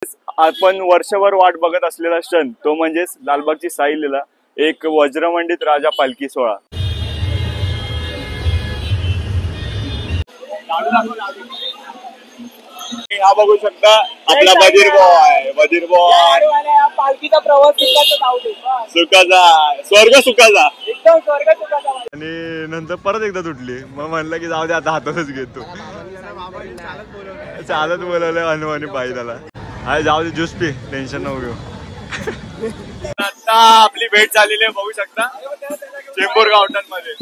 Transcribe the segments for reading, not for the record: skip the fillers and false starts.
आपण वर्षभर वाट बघत असलेला क्षण तो म्हणजेच लालबागची साई लीला, एक वज्रमंडित राजा पालखी सोहळा। हा बघू शकता आपला बधीर बॉय पालखीचा प्रवास सुखाचा स्वर्ग सुखाचा एकदम स्वर्ग सुखाचा। आणि नंतर परत एकदा तुटली, मग म्हणलं की जाऊ दे आता हातातच घेतो। चालत बोलवलं अनुवानी पाहिजे त्याला, अरे जाऊ दे ज्यूस पी, टेन्शन नको घेऊ। आता आपली भेट झालेली आहे, बघू शकता चेंबूर गावठण मध्ये।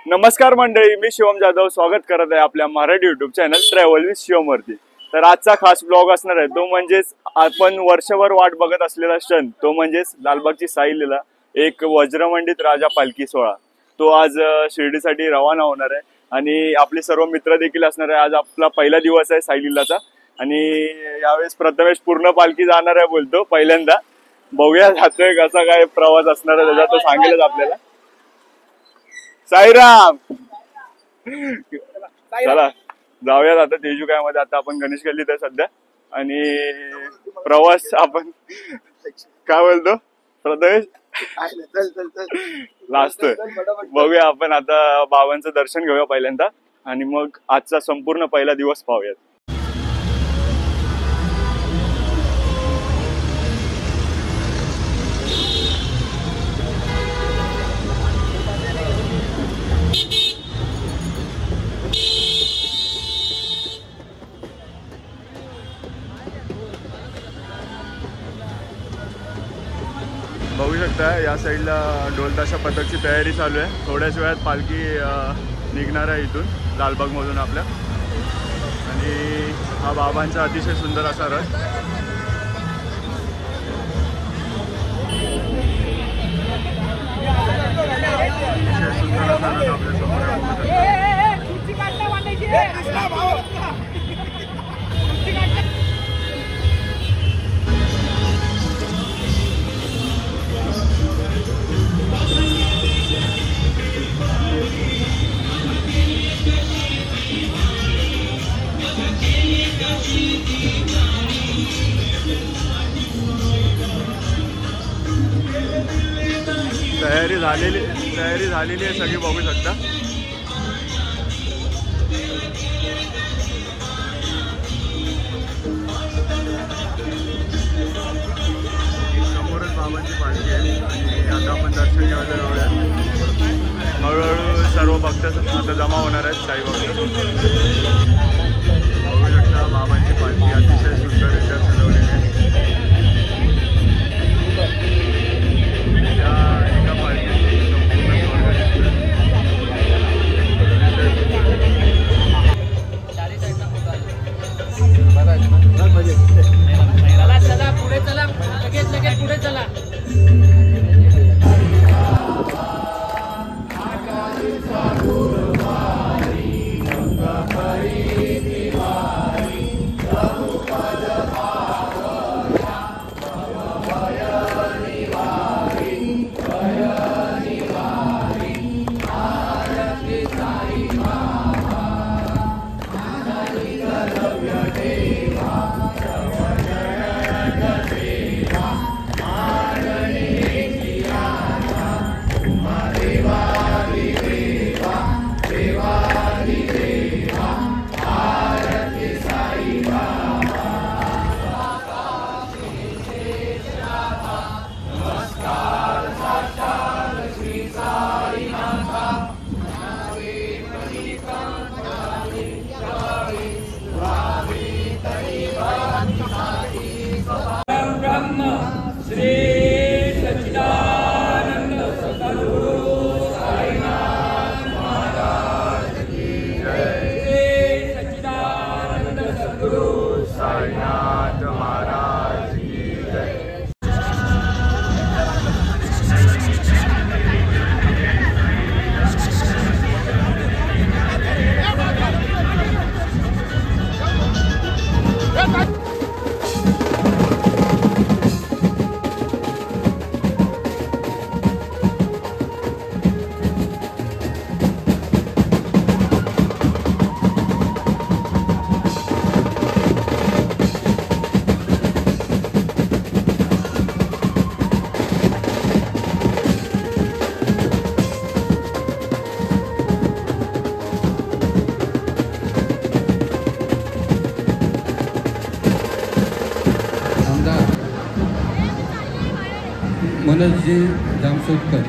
नमस्कार मंडळी, मी शिवम जाधव स्वागत करत आहे आपल्या Marathi YouTube channel travel with Shivam वरती। तर आजचा खास ब्लॉग असणार आहे तो म्हणजेच आपण वर्षभर वाट बघत असलेला क्षण तो म्हणजेच लालबागची साई लीला, एक वज्रमंडित राजा पालखी सोहळा। तो आज शिर्डीसाठी रवाना होणार आहे आणि आपले सर्व मित्र देखील असणार आहे। आज आपला पहिला दिवस आहे साई लीलाचा आणि यावेळेस प्रथमेश पूर्ण पालखी जाणार आहे बोलतो पहिल्यांदा। बघूया जातोय कसा काय प्रवास असणार आहे त्याचा, तो सांगेलच आपल्याला। साईराम, चला जाऊयात आता तेजू मध्ये। आता आपण गणेश गल्लीत आहे सध्या आणि प्रवास आपण काय बोलतो प्रथमेश लास्ट बघूया आपण। आता बाबांचं दर्शन घेऊया पहिल्यांदा आणि मग आजचा संपूर्ण पहिला दिवस पाहूयात। बघू शकता या साईडला ढोलताशा पथकची तयारी चालू आहे। थोड्याच वेळात पालखी निघणार आहे इथून लालबागमधून आपल्या। आणि हा बाबांचा अतिशय सुंदर असा रथ। अतिशय सुंदर असा रथ आपल्या समोर। तयारी झालेली आहे सगळी, बघू शकता। समोरच बाबांची पालखी आहे आणि आता आपण दर्शन घ्यायला जाऊया। हळूहळू सर्व भक्त आता जमा होणार आहेत, काही भक्त। बघू शकता बाबांची पालखी अतिशय सुंदररित्या सजवलेली आहे। चला पुढे चला, लगेच पुढे चला। मनोजजी जामसोदकर.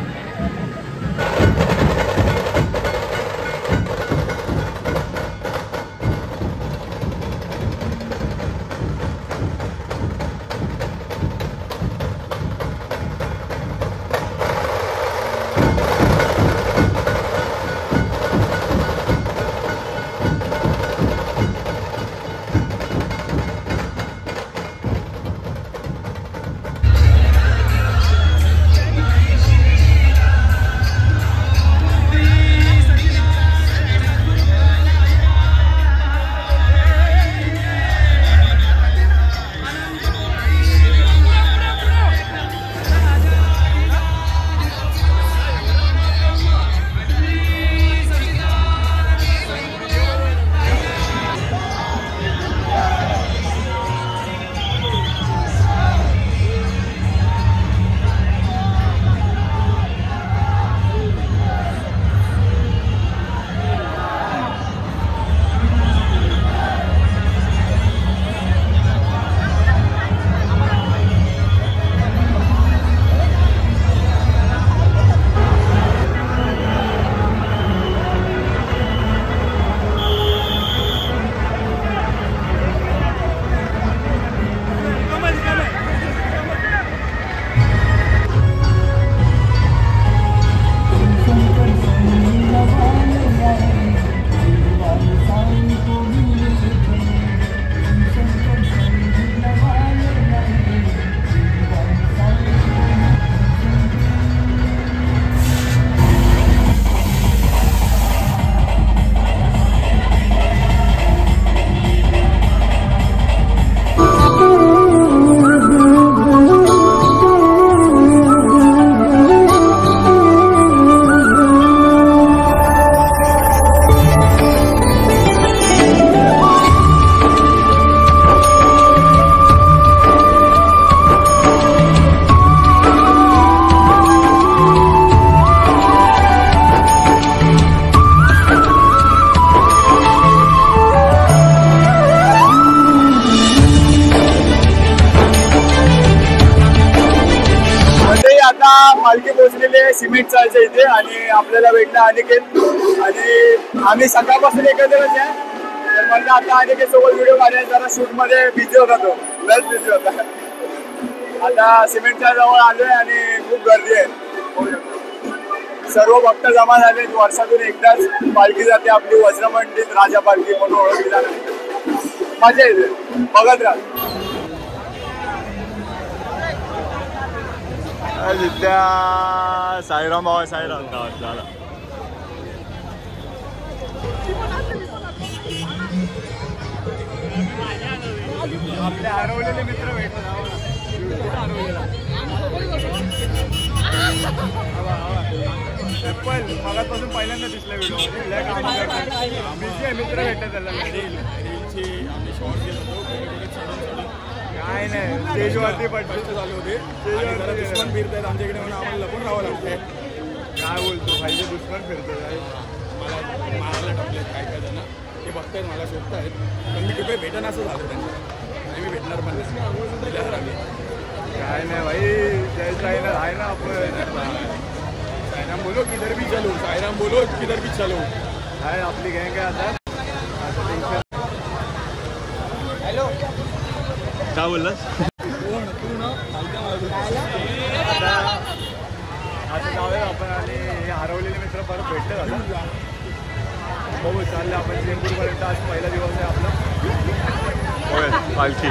आता पालखी पोहोचलेली आहे सिमेंट चालच्या इथे आणि आपल्याला भेटला अनिकेत आणि आम्ही सकाळपासून एकत्रच आहे. तर म्हणलं आता अनिकेत सोबत व्हिडिओ काढायला जरा शूट मध्ये बिझी होता तो लस बिझी होता. आता सिमेंटच्या जवळ आलोय आणि खूप गर्दी आहे. सर्व भक्त जमा झाले. वर्षातून एकदाच पालखी जाते आपली वज्रमंडित राजा पालखी म्हणून ओळखली जाते. मजा येते बघत राहा. त्या साईराम बाबा साईराम गावात झाला. आपले हरवलेले मित्र भेटले मगापासून पहिल्यांदा दिसला व्हिडिओ मध्ये मित्र भेटत त्याला काय नाही स्टेजवरती पटत चालू होते. दुश्मन फिरतात आमच्याकडे म्हणून आम्हाला लपून राहावं लागतंय. काय बोलतो पाहिजे दुश्मन फिरतो मला मारायला टाकलेत काय काय जण ते बघतायत मला शोधतायत पण मी कुठे भेटन असं झालं त्यांना आणि मी भेटणार पण आम्ही काय नाही भाई जायचं आहे ना आपण सायराम बोलो किधर भी चलो सायराम बोलो किधर भी चलो आहे आपली गँग आहे आता. हॅलो काय बोललास आता जाऊया आपण आणि हरवलेले मित्र परत भेटले आता बघू चाललं आपण चेंबूरपर्यंत. आज पहिला दिवस आहे आपला पालखी.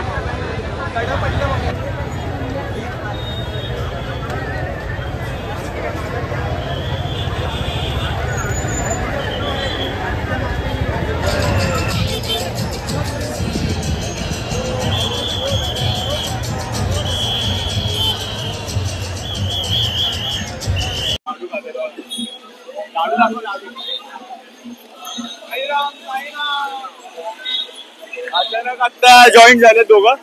अचानक आता जॉईन झाले दोघं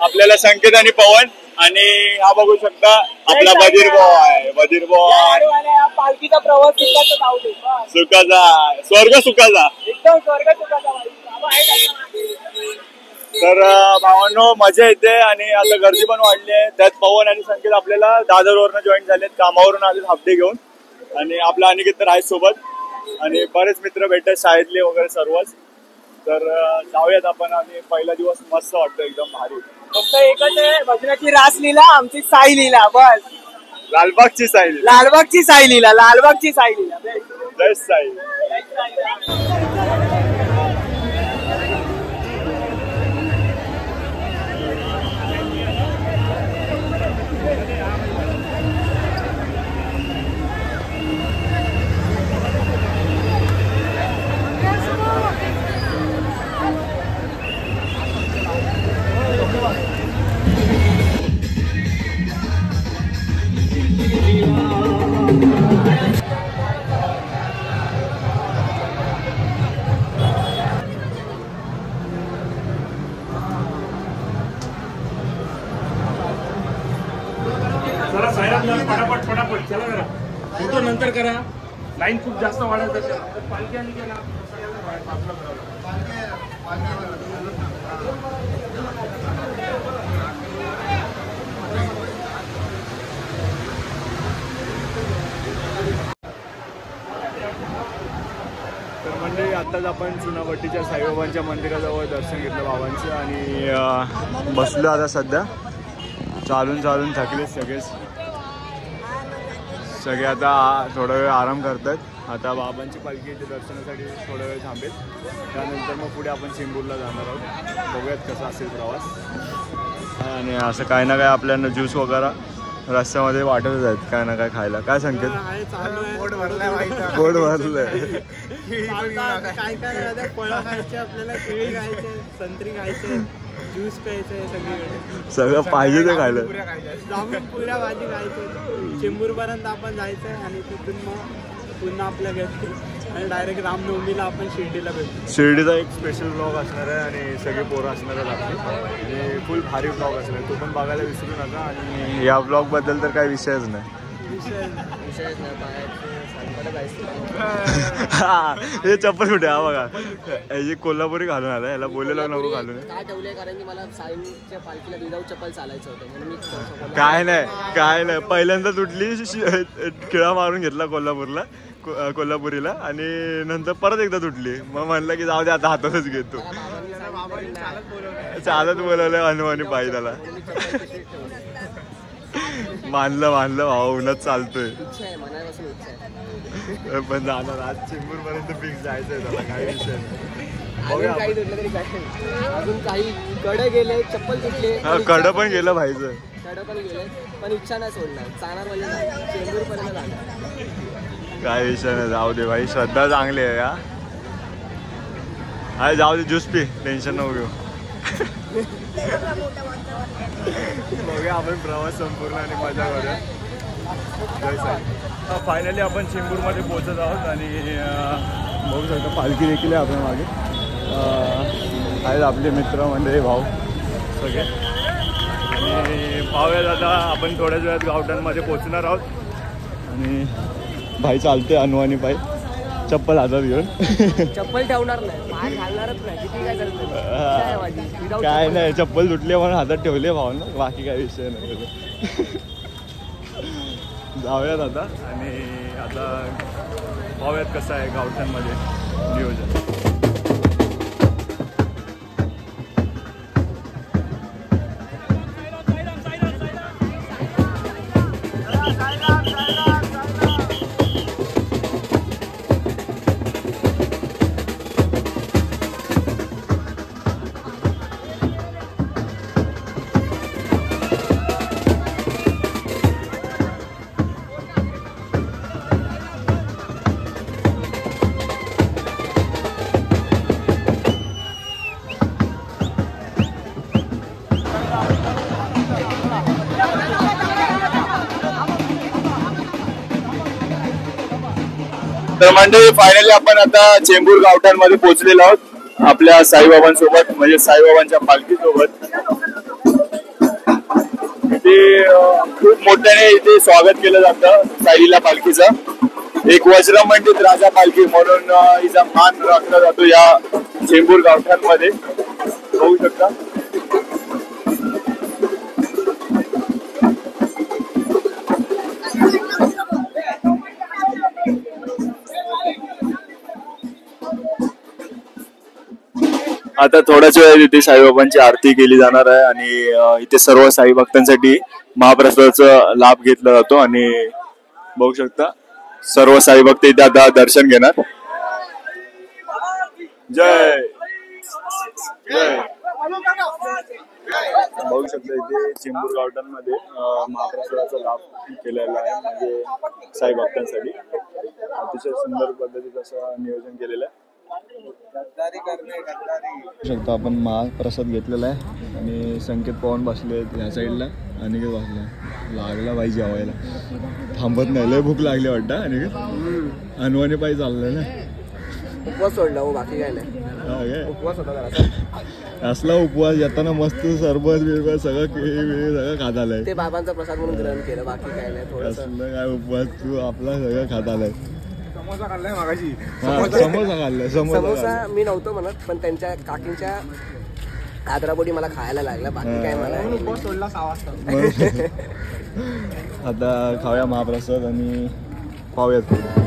आपल्याला संकेत आणि पवन आणि हा बघू शकता आपला बधीर भाऊ आहे. बधीर भाऊ पालखीचा प्रवास सुखाचा नाव दे सुखाचा स्वर्ग सुखाचा एकदम स्वर्ग सुखाचा तर भावांनो मजा येते आणि आता गर्दी पण वाढली आहे. त्यात पवन आणि संकेत आपल्याला दादरवरनं जॉईन झालेत, कामावरून आले हाफ डे घेऊन. आणि आपला अनिकेत तर आहे सोबत आणि बरेच मित्र भेटतात शाळेतले वगैरे सर्वच. तर जाऊयात आपण. आणि पहिला दिवस मस्त वाटतो, एकदम भारी. फक्त एकच आहे, भजनाची रास लीला, आमची साई लीला, बस. लालबागची साई, लालबागची साई लीला, लालबागची साई लीला. जय साई. जरा सायरात फटाफट फटाफट चला जरा फोटो नंतर करा. लाईन खूप जास्त वाढत असेल. पालखी आली की ना तर म्हणजे आत्ताच आपण चुनाभट्टीच्या साईबाबांच्या मंदिराजवळ दर्शन घेतलं बाबांचं आणि बसलो आता. सध्या चालून चालून थकले सगळे आता थोडा वेळ आराम करतात. आता बाबांची पालखी इथे दर्शनासाठी थोडा वेळ थांबेल. त्यानंतर मग पुढे आपण चेंबूरला जाणार आहोत. बघूयात कसा असेल प्रवास. आणि असं काही ना काय आपल्याला ज्यूस वगैरे रस्त्यामध्ये वाटतच आहेत, काय ना काय खायला. काय संकेत? पोट भरलंय. काय काय फळं खायचे आपल्याला, केळी खायचे, संत्री खायचे, ज्यूस प्यायचे, सगळीकडे सगळं पाहिजे ते खायला. जाऊन पुऱ्या भाजी खायची. चेंबूर पर्यंत आपण जायचंय आणि तिथून मग पुन्हा आपल्या घरी आणि डायरेक्ट रामनवमीला आपण शिर्डीला भेटतो. शिर्डीचा एक स्पेशल ब्लॉग असणार आहे आणि सगळे पोरं असणार आहेत आपली. आणि फुल भारी ब्लॉग असणार आहे, तो पण बघायला विसरू नका. आणि या ब्लॉगबद्दल तर काही विषयच नाही. हे चप्पल कुठे? हा बघा, हे कोल्हापुरी घालून आला. याला बोलायला नको घालून. काय ठेवलंय कारण की मला साईंच्या पालखीला विदाऊट चप्पल चालायचं होतं म्हणून मी काय नाही पहिल्यांदा तुटली, खिळा मारून घेतला कोल्हापुरीला आणि नंतर परत एकदा तुटली. मग म्हणलं की जाऊ दे आता हातातच घेतो. चालत बोलवलं अनवानी पाहिजे त्याला. मानलं भाऊ, उन्हात चालतोय. पण जाणार आज चेंबूर पर्यंत फिक्स जायचंय त्याला, काही विषय नाही. काही तुटलं तरी काय, अजून काही कडे गेले, चप्पल तुटले, कडं पण गेलं भाईचं. कडे पण गेले, पण इच्छा नाही सोडणार. जाणार म्हणजे चेंबूर पर्यंत जाणार. काय विषय नाही, जाऊ दे भाई. श्रद्धा चांगली आहे का? हाय जाऊ दे, ज्यूस पी, टेन्शन नको घेऊ. बघूया आपण प्रवास संपूर्ण आणि मजा करूया. फायनली आपण चेंबूरमध्ये पोहोचत आहोत आणि बघू शकता पालखी देखील आहे आपल्या मागे. आहेत आपले मित्र म्हणजे भाऊ सगळे. आणि पाहूयात आता आपण थोड्याच वेळात गावठाणमध्ये पोहोचणार आहोत. आणि भाई चालते अनवानी पाय, चप्पल हातात घेऊन. चप्पल ठेवणार नाही, पाय घालणारच नाही. किती काय करतो काय नाही, चप्पल तुटले म्हणून हातात ठेवले भाऊ ना, बाकी काही विषय नाही. जाऊयात आता आणि आता पाहूयात कसं आहे गावठाणमध्ये नियोजन. तर मंडळी फायनली आपण आता चेंबूर गावठाणमध्ये पोहोचलेलो आहोत आपल्या साईबाबांसोबत, म्हणजे साईबाबांच्या पालखीसोबत. इथे खूप मोठ्याने इथे स्वागत केलं जातं साईला पालखीचं. एक वज्रमंडित राजा पालखी म्हणून हिचा मान राखला जातो या चेंबूर गावठाणमध्ये. बघू शकता आता थोड्याच वेळात इथे साईबाबांची आरती केली जाणार आहे आणि इथे सर्व साई भक्तांसाठी महाप्रसादाचा लाभ घेतला जातो आणि बघू शकता सर्व साई भक्त इथे आता दर्शन घेणार. जय जय. बघू शकता इथे चेंबूर गार्डन मध्ये महाप्रसादाचा लाभ केलेला आहे म्हणजे साई भक्तांसाठी अतिशय सुंदर पद्धतीत असं नियोजन केलेलं आहे. शकता आपण महाप्रसाद घेतलेला आहे आणि संकेत पवन बसले ह्या साईडला आणि बसला लागला पाहिजे जेवायला थांबत नाही लय भूक लागली वाटतं आणि अनवाने पाहिजे चाललंय ना उपवास सोडला हो बाकी काय नाही उपवास होता असला उपवास येताना मस्त सरबत बिरबत सगळं सगळं खात आलंय ते बाबांचा प्रसाद म्हणून ग्रहण केलं बाकी काय नाही थोडंसं काय उपवास तू आपला सगळं खात आलाय. समोसा खाल्लाय मागाशी समोसा खाल्लाय समोसा मी नव्हतो म्हणत पण त्यांच्या काकींच्या आदरापोटी मला खायला लागला बाकी काय मला उपवास सोडला 6 वाजता. आता खाऊया महाप्रसाद आणि पाहूयात.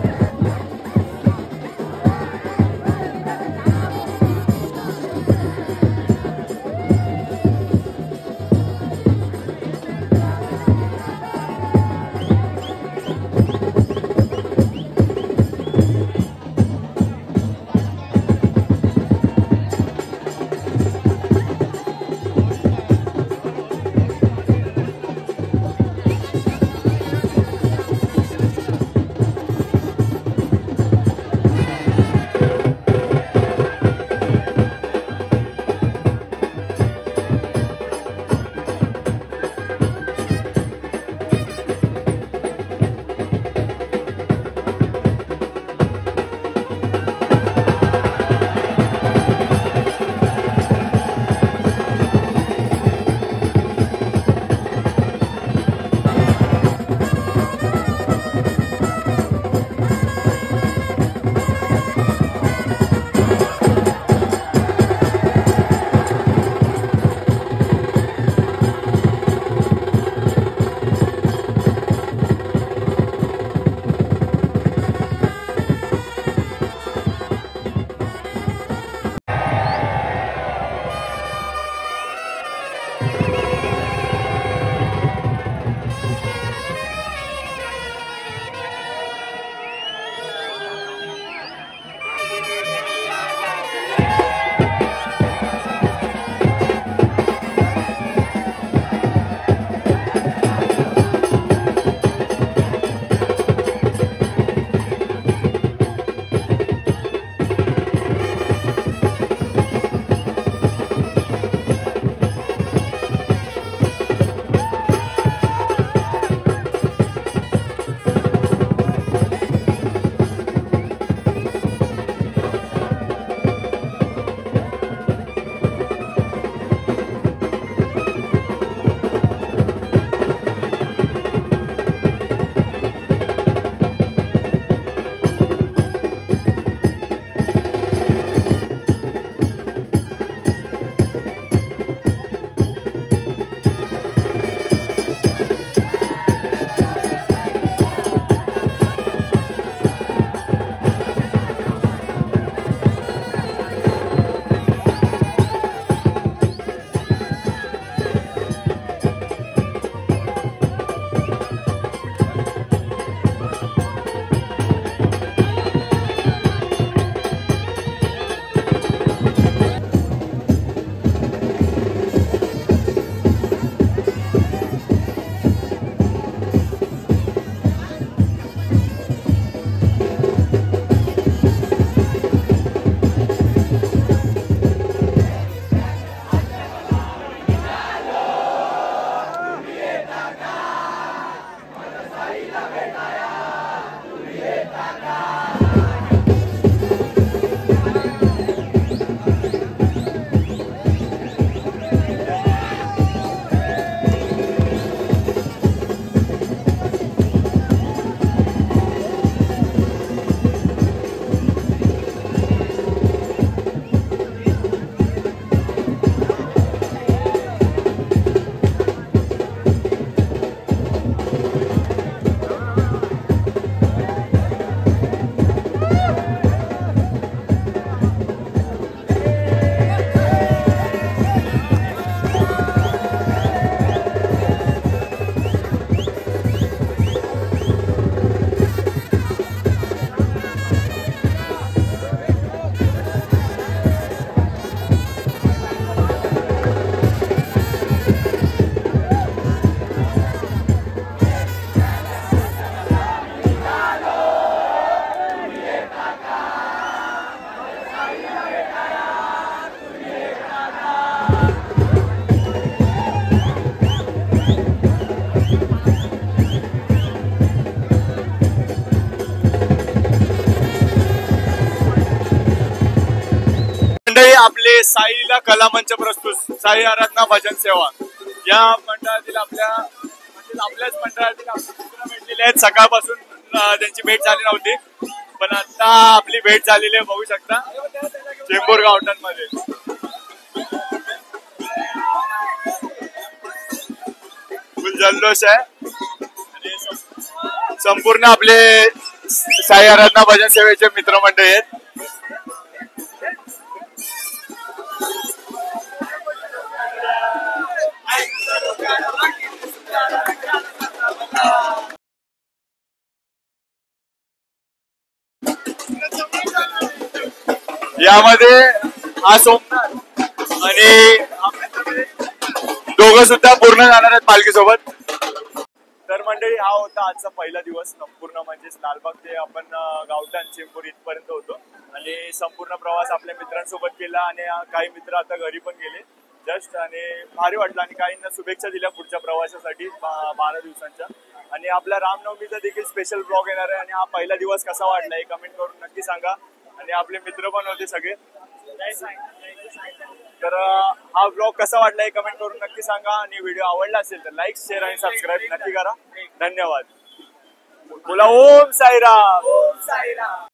आपले साईला कला मंच प्रस्तुत साई आराधना भजन सेवा या मंडळातील आपल्याच मंडळातील आपले मित्र भेटलेले आहेत. सकाळपासून त्यांची भेट झाली नव्हती, पण आता आपली भेट झालेली आहे. बघू शकता चेंबूर गावठण मध्ये फुल जल्लोष आहे आणि संपूर्ण आपले साई आराधना भजन सेवेचे मित्रमंडळी आहेत. यामध्ये हा सोमनाथ आणि दोघं सुद्धा पूर्ण जाणार आहेत पालखी सोबत. तर मंडळी हा होता आजचा पहिला दिवस. संपूर्ण म्हणजेच लालबाग ते आपण गावठण चेंबूर इथपर्यंत होतो आणि संपूर्ण प्रवास आपल्या मित्रांसोबत केला आणि काही मित्र आता घरी पण गेले जस्ट आणि भारी वाटलं आणि काहींना शुभेच्छा दिल्या पुढच्या प्रवासासाठी 12 दिवसांच्या. आणि आपल्या रामनवमीचा देखील स्पेशल ब्लॉग येणार आहे आणि हा पहिला दिवस कसा वाटला हे कमेंट करून नक्की सांगा. आणि आपले मित्र पण होते सगळे, तर हा ब्लॉग कसा वाटला हे कमेंट करून नक्की सांगा. आणि व्हिडिओ आवडला असेल तर लाईक शेअर आणि सबस्क्राईब नक्की करा. धन्यवाद. बोला ओम साईराम.